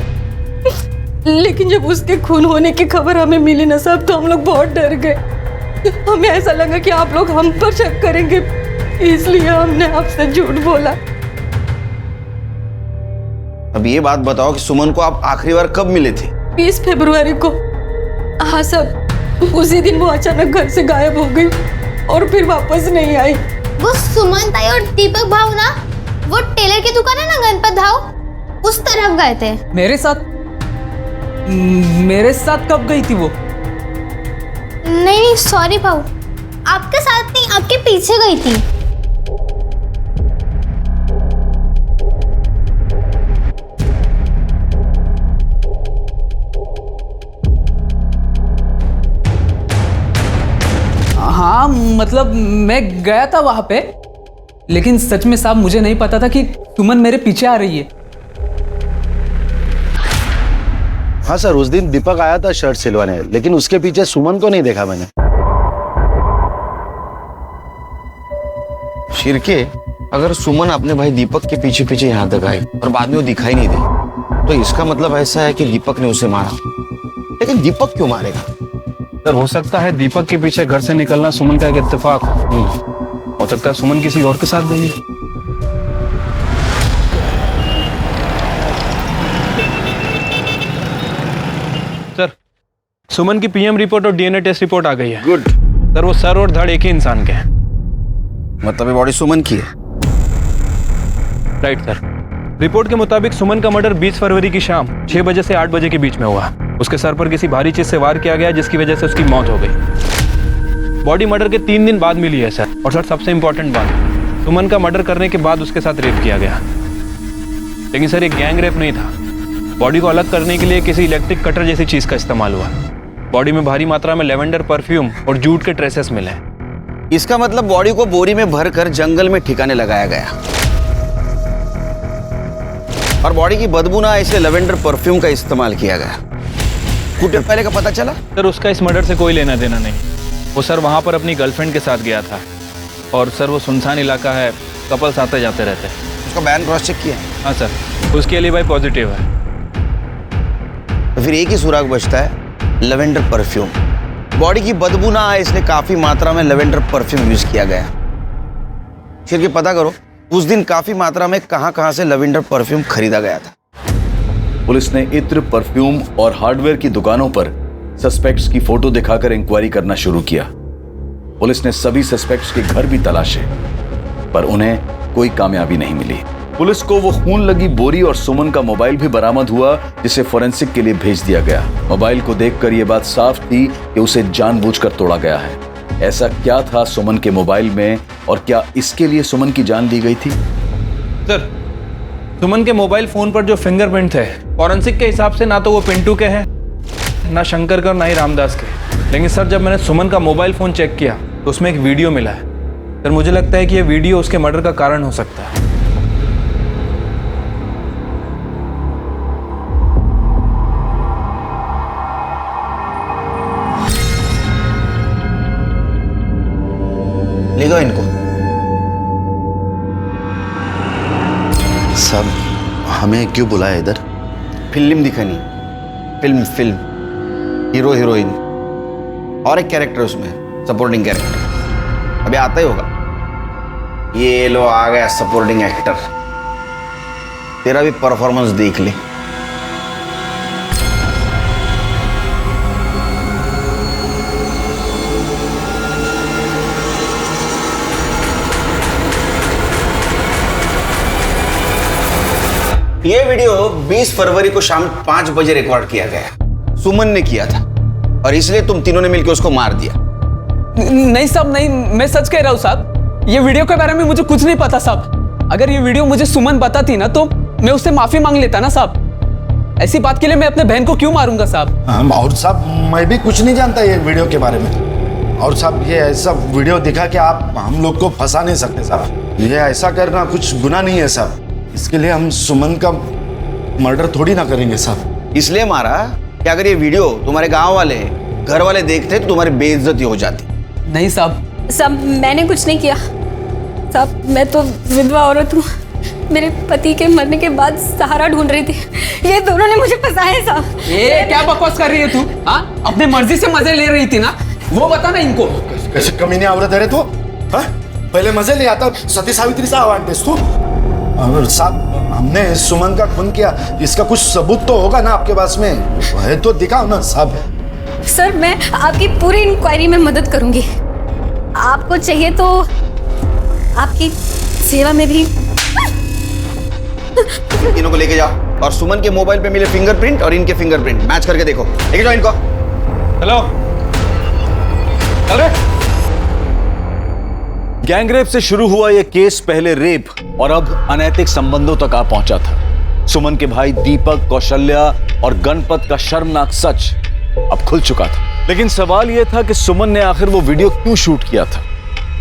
लेकिन जब उसके खून होने की खबर हमें मिली ना साहब, तो हम लोग बहुत डर गए। हमें ऐसा लगा कि आप लोग हम पर शक करेंगे, इसलिए हमने आपसे झूठ बोला। अब ये बात बताओ कि सुमन को आप आखिरी बार कब मिले थे? 20 फरवरी को। हाँ साहब, उसी दिन वो अचानक घर से गायब हो गई और फिर वापस नहीं आई। वो सुमन ताई और दीपक भाऊ ना, वो टेलर की दुकान है ना गणपत भाऊ, उस तरफ गए थे। मेरे साथ कब गई थी वो? नहीं सॉरी भाऊ, आपके साथ नहीं, आपके पीछे गई थी। हाँ मतलब मैं गया था वहां पे, लेकिन सच में साहब मुझे नहीं पता था कि सुमन मेरे पीछे आ रही है। हाँ सर, उस दिन दीपक आया था शर्ट सिलवाने, लेकिन उसके पीछे सुमन को नहीं देखा मैंने। शिरके, अगर सुमन अपने भाई दीपक के पीछे पीछे यहाँ तक आई और बाद में वो दिखाई नहीं दी, तो इसका मतलब ऐसा है कि दीपक ने उसे मारा। लेकिन दीपक क्यों मारेगा? सर हो सकता है दीपक के पीछे घर से निकलना सुमन का एक इत्तेफाक हो सकता है सुमन किसी और के साथ गई है। सर, सुमन की पीएम रिपोर्ट और डीएनए टेस्ट रिपोर्ट आ गई है। गुड। सर वो सर और धड़ एक ही इंसान के हैं। मतलब ये बॉडी सुमन की है? Right sir. रिपोर्ट के मुताबिक सुमन का मर्डर 20 फरवरी की शाम 6 बजे से 8 बजे के बीच में हुआ। उसके सर पर किसी भारी चीज से वार किया गया, जिसकी वजह से उसकी मौत हो गई। बॉडी मर्डर के 3 दिन बाद मिली है सर। और सर सबसे इंपॉर्टेंट बात, सुमन का मर्डर करने के बाद उसके साथ रेप किया गया। लेकिन सर एक गैंग रेप नहीं था। बॉडी को अलग करने के लिए किसी इलेक्ट्रिक कटर जैसी चीज का इस्तेमाल हुआ। बॉडी में भारी मात्रा में लेवेंडर परफ्यूम और जूट के ट्रेसेस मिले। इसका मतलब बॉडी को बोरी में भरकर जंगल में ठिकाने लगाया गया और बॉडी की बदबू ना इसलिए लेवेंडर परफ्यूम का इस्तेमाल किया गया। कुछ देर पहले का पता चला? सर उसका इस मर्डर से कोई लेना देना नहीं। वो सर वहां पर अपनी गर्लफ्रेंड के साथ गया था और सर वो सुनसान इलाका है, कपल्स आते जाते रहते हैं। उसका बयान क्रॉस चेक किया? हाँ सर, उसके लिए भाई पॉजिटिव है। तो फिर एक ही सुराग बचता है, लेवेंडर परफ्यूम। बॉडी की बदबू ना आए इसलिए काफी मात्रा में लेवेंडर परफ्यूम यूज किया गया। फिर के पता करो उस दिन काफी मात्रा में कहां से लेवेंडर परफ्यूम खरीदा गया था। पुलिस ने इत्र, परफ्यूम और हार्डवेयर की दुकानों पर सस्पेक्ट्स की फोटो दिखाकर इंक्वायरी करना शुरू किया। पुलिस ने सभी सस्पेक्ट्स के घर भी तलाशे, पर उन्हें कोई कामयाबी नहीं मिली। पुलिस को वो खून लगी बोरी और सुमन का मोबाइल भी बरामद हुआ, जिसे फोरेंसिक के लिए भेज दिया गया। मोबाइल को देखकर यह बात साफ थी कि उसे जानबूझकर तोड़ा गया है। ऐसा क्या था सुमन के मोबाइल में और क्या इसके लिए सुमन की जान ली गई थी? सर, सुमन के मोबाइल फोन पर जो फिंगरप्रिंट थे, फॉरेंसिक के हिसाब से ना तो वो पिंटू के हैं, ना शंकर के और ना ही रामदास के। लेकिन सर जब मैंने सुमन का मोबाइल फोन चेक किया तो उसमें एक वीडियो मिला है। सर मुझे लगता है कि यह वीडियो उसके मर्डर का कारण हो सकता है। ले गो इनको। सब हमें क्यों बुलाया इधर? फिल्म दिखानी। फिल्म हीरो हीरोइन और एक कैरेक्टर उसमें, सपोर्टिंग कैरेक्टर। अभी आता ही होगा। ये लो आ गया सपोर्टिंग एक्टर। तेरा भी परफॉर्मेंस देख ले। ये वीडियो 20 फरवरी को शाम 5 बजे रिकॉर्ड किया गया। सुमन ने किया था और इसलिए तुम तीनों ने मिलकर उसको मार दिया। नहीं साहब, नहीं, मैं सच कह रहा हूँ साहब। ये वीडियो के बारे में मुझे कुछ नहीं पता साहब। अगर ये वीडियो मुझे सुमन बताती ना तो मैं उससे माफी मांग लेता ना साहब। ऐसी बात के लिए मैं अपने बहन को क्यों मारूंगा साहब? और साहब मैं भी कुछ नहीं जानता ये वीडियो के बारे में। और साहब ये ऐसा वीडियो दिखा कि आप हम लोग को फंसा नहीं सकते साहब। ये ऐसा करना कुछ गुनाह नहीं है साहब। इसके लिए हम सुमन का मर्डर थोड़ी ना करेंगे साहब। इसलिए मारा कि अगर ये वीडियो तुम्हारे गांव वाले, घर वाले देखते तो तुम्हारी बेइज्जती हो जाती। नहीं साहब। साहब मैंने कुछ नहीं किया साहब। मैं तो विधवा औरत हूँ। मेरे पति के मरने के बाद सहारा ढूंढ रही थी। ये दोनों ने मुझे फंसाया साहब। ये क्या बकवास कर रही है तू? हाँ, अपने मर्जी से मजे ले रही थी ना, वो बता ना इनको। कैसे कमीनी औरत है रे तू? हाँ? पहले मजे ले आता, सती सावित्री सा आवाज तू। और साहब हमने सुमन का खून किया, इसका कुछ सबूत तो होगा ना आपके पास में? है तो दिखाओ ना साहब। सर मैं आपकी पूरी इंक्वायरी में मदद करूंगी। आपको चाहिए तो आपकी सेवा में भी। इनको को लेके जाओ और सुमन के मोबाइल पे मिले फिंगरप्रिंट और इनके फिंगरप्रिंट मैच करके देखो। लेके जाओ इनको। हेलो, चल रहे। गैंगरेप से शुरू हुआ यह केस पहले रेप और अब अनैतिक संबंधों तक आ पहुंचा था। सुमन के भाई दीपक, कौशल्या और गणपत का शर्मनाक सच अब खुल चुका था। लेकिन सवाल यह था कि सुमन ने आखिर वो वीडियो क्यों शूट किया था,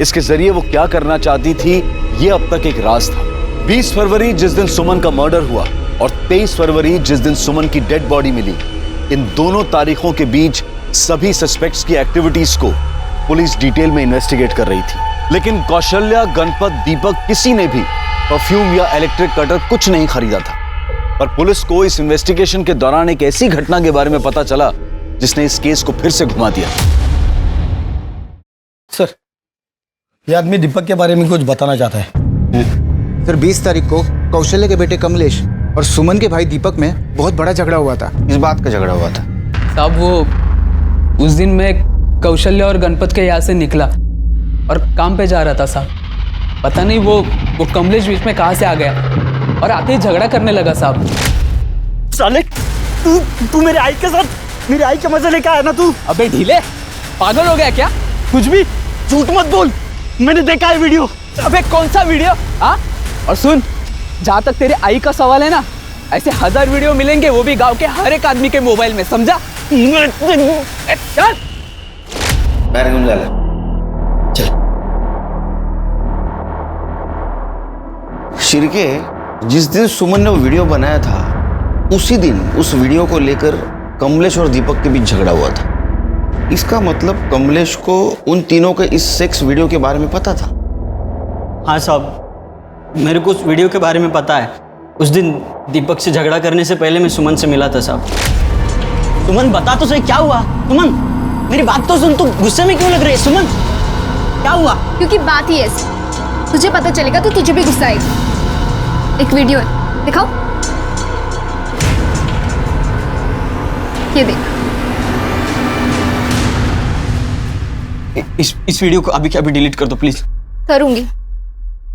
इसके जरिए वो क्या करना चाहती थी, यह अब तक एक राज था। 20 फरवरी जिस दिन सुमन का मर्डर हुआ और 23 फरवरी जिस दिन सुमन की डेड बॉडी मिली, इन दोनों तारीखों के बीच सभी सस्पेक्ट्स की एक्टिविटीज को पुलिस डिटेल में इन्वेस्टिगेट कर रही थी, लेकिन कौशल्या, गणपत, दीपक किसी ने भी परफ्यूम या इलेक्ट्रिक कटर कुछ नहीं खरीदा था। पर पुलिस को इस इन्वेस्टिगेशन के दौरान एक ऐसी घटना के बारे में पता चला जिसने इस केस को फिर से घुमा दिया। सर, ये आदमी दीपक के बारे में कुछ बताना चाहता है। सर, 20 तारीख को कौशल्य के बेटे कमलेश और सुमन के भाई दीपक में बहुत बड़ा झगड़ा हुआ था। इस बात का झगड़ा हुआ था साहब, वो उस दिन मैं कौशल्य और गणपत के यहाँ से निकला और काम पे जा रहा था साहब। पता नहीं वो कमलेश बीच में कहाँ से आ गया और आते ही झगड़ा करने लगा साहब। साले, तू मेरे आई के साथ मेरी आई का मजा लेके आया ना तू? अबे ढीले, पागल हो गया क्या? कुछ भी झूठ मत बोल, मैंने देखा है वीडियो। अबे कौन सा वीडियो? हाँ, और सुन, जहाँ तक तेरे आई का सवाल है ना, ऐसे 1000 वीडियो मिलेंगे, वो भी गांव के हर एक आदमी के मोबाइल में, समझा? चल शिरके, जिस दिन सुमन ने वो वीडियो बनाया था उसी दिन उस वीडियो को लेकर कमलेश और दीपक के बीच झगड़ा हुआ था। इसका मतलब कमलेश को उन तीनों के इस सेक्स वीडियो के बारे में पता था। हाँ साहब, मेरे को उस वीडियो के बारे में पता है। उस दिन दीपक से झगड़ा करने से पहले मैं सुमन से मिला था साहब। सुमन, बता तो सही क्या हुआ? सुमन, मेरी बात तो सुन, तू गुस्से में क्यों लग रही है? सुमन, क्या हुआ? क्योंकि बात ही ऐसी, तुझे पता चलेगा तो तुझे भी गुस्सा आएगा। एक वीडियो है, दिखाओ। ये देख। इस वीडियो को अभी के अभी डिलीट कर दो प्लीज। करूंगी,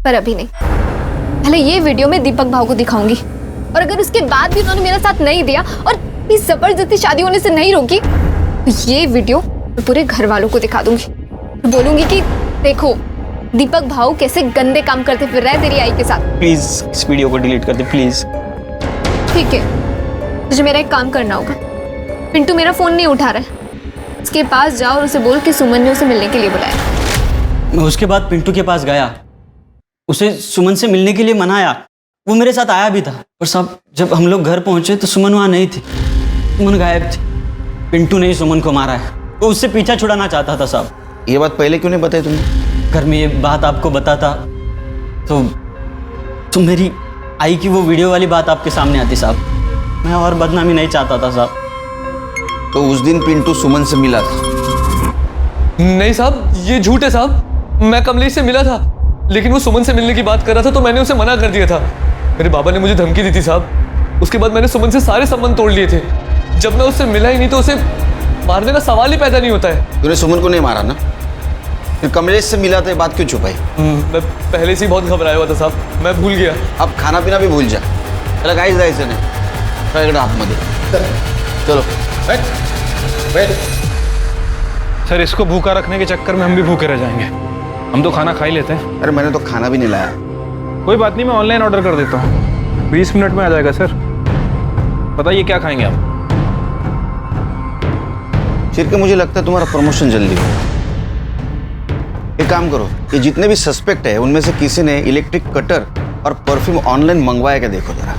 पर अभी नहीं। पहले ये वीडियो मैं दीपक भाव को दिखाऊंगी, और अगर उसके बाद भी उन्होंने मेरा साथ नहीं दिया और इस जबरदस्ती शादी होने से नहीं रोकी, तो ये वीडियो मैं पूरे घर वालों को दिखा दूंगी। तो बोलूंगी कि देखो दीपक भाव कैसे गंदे काम करते फिर रहा है तेरी आई के साथ। प्लीज इस वीडियो को डिलीट कर दे प्लीज। ठीक है, तुझे मेरा एक काम करना होगा। पिंटू मेरा फोन नहीं उठा रहा है, उसके पास जाओ और उसे बोल कि सुमन ने उसे मिलने के लिए बुलाया। मैं उसके बाद पिंटू के पास गया, उसे सुमन से मिलने के लिए मनाया। वो मेरे साथ आया भी था, और साहब जब हम लोग घर पहुंचे तो सुमन वहाँ नहीं थी। सुमन गायब थी। पिंटू ने ही सुमन को मारा है, वो उससे पीछा छुड़ाना चाहता था साहब। ये बात पहले क्यों नहीं बताई तुमने? घर में ये बात आपको बताता तो मेरी आई की वो वीडियो वाली बात आपके सामने आती साहब। मैं और बदनामी नहीं चाहता था साहब। तो उस दिन पिंटू सुमन से मिला था? नहीं साहब, ये झूठ है साहब। मैं कमलेश से मिला था, लेकिन वो सुमन से मिलने की बात कर रहा था तो मैंने उसे मना कर दिया था। मेरे बाबा ने मुझे धमकी दी थी साहब। उसके बाद मैंने सुमन से सारे संबंध तोड़ लिए थे। जब मैं उससे मिला ही नहीं तो उसे मारने का सवाल ही पैदा नहीं होता है। तूने सुमन को नहीं मारा ना? फिर कमलेश से मिला था, ये बात क्यों छुपाई? मैं पहले से ही बहुत घबराया हुआ था साहब, मैं भूल गया। अब खाना पीना भी भूल जा। चला गाइस जायचं नाही, आतमध्ये चलो। सर, इसको भूखा रखने के चक्कर में हम भी भूखे रह जाएंगे। हम तो खाना खा ही लेते हैं। अरे मैंने तो खाना भी नहीं लाया। कोई बात नहीं, मैं ऑनलाइन ऑर्डर कर देता हूँ, 20 मिनट में आ जाएगा सर। बताइए क्या खाएंगे आप? शिरके, मुझे लगता है तुम्हारा प्रमोशन जल्दी हो। एक काम करो, ये जितने भी सस्पेक्ट है उनमें से किसी ने इलेक्ट्रिक कटर और परफ्यूम ऑनलाइन मंगवाया क्या देखो जरा।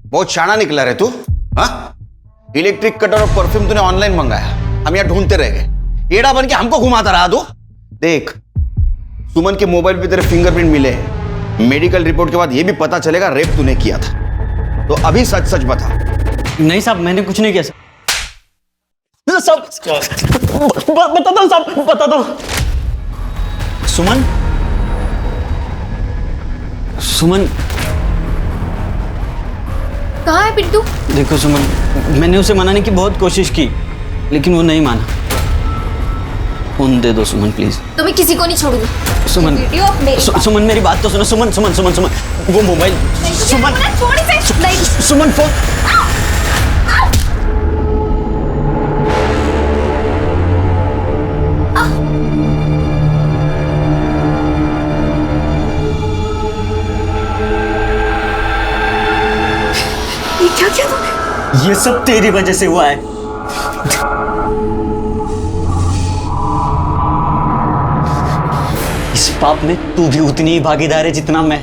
बहुत शाना निकला रे तू। हाँ, इलेक्ट्रिक कटर और परफ्यूम तूने ऑनलाइन मंगाया, हम यहाँ ढूंढते रह गए। एड़ा बन के हमको घुमाता रहा तू। देख, सुमन के मोबाइल पे तेरे फिंगरप्रिंट मिले हैं। मेडिकल रिपोर्ट के बाद ये भी पता चलेगा रेप तूने किया था। तो अभी सच सच बता। नहीं साहब, मैंने कुछ नहीं किया साहब। बताता हूँ साहब, बताता हूँ। सुमन कहाँ है पिंटू? देखो सुमन, मैंने उसे मनाने की बहुत कोशिश की, लेकिन वो नहीं माना। फोन दे दो सुमन प्लीज। तो मैं किसी को नहीं छोड़ूंगी। सुमन, वीडियो मेरे पास। सुमन मेरी बात तो सुनो। सुमन सुमन सुमन सुमन वो मोबाइल। सुमन फोन। ये सब तेरी वजह से हुआ है। इस पाप में तू भी उतनी ही भागीदार है जितना मैं।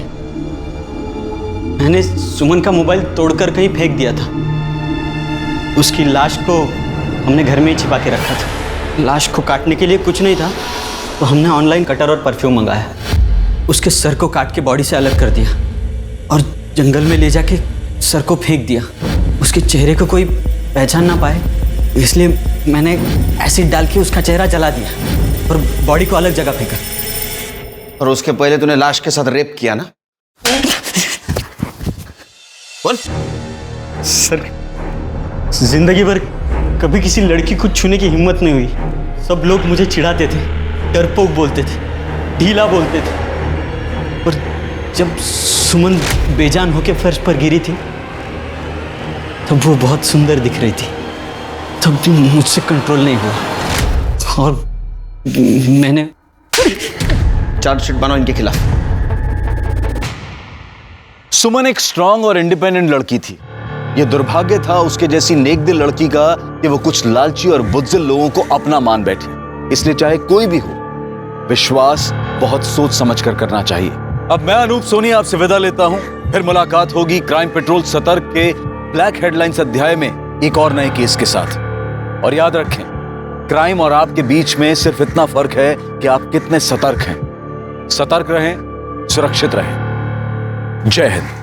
मैंने सुमन का मोबाइल तोड़कर कहीं फेंक दिया था। उसकी लाश को हमने घर में ही छिपा के रखा था। लाश को काटने के लिए कुछ नहीं था तो हमने ऑनलाइन कटर और परफ्यूम मंगाया। उसके सर को काट के बॉडी से अलग कर दिया और जंगल में ले जाके सर को फेंक दिया। उसके चेहरे को कोई पहचान ना पाए इसलिए मैंने एसिड डाल के उसका चेहरा जला दिया और बॉडी को अलग जगह फेंका। और उसके पहले तूने लाश के साथ रेप किया ना? बोल। सर, जिंदगी भर कभी किसी लड़की को छूने की हिम्मत नहीं हुई। सब लोग मुझे चिढ़ाते थे, डरपोक बोलते थे, ढीला बोलते थे। और जब सुमन बेजान होके फर्श पर गिरी थी तब वो बहुत सुंदर दिख रही थी। तब भी मुझसे कंट्रोल नहीं हुआ और मैंने चार्जशीट बनाओ इनके खिलाफ। सुमन एक स्ट्रांग और इंडिपेंडेंट लड़की थी। यह दुर्भाग्य था उसके जैसी नेकदिल लड़की का कि वो कुछ लालची और बुज़दिल लोगों को अपना मान बैठी। इसलिए चाहे कोई भी हो, विश्वास बहुत सोच समझ कर करना चाहिए। अब मैं अनूप सोनी आपसे विदा लेता हूं। फिर मुलाकात होगी क्राइम पेट्रोल सतर्क के ब्लैक हेडलाइंस अध्याय में एक और नए केस के साथ। और याद रखें, क्राइम और आपके बीच में सिर्फ इतना फर्क है कि आप कितने सतर्क हैं। सतर्क रहें, सुरक्षित रहें। जय हिंद।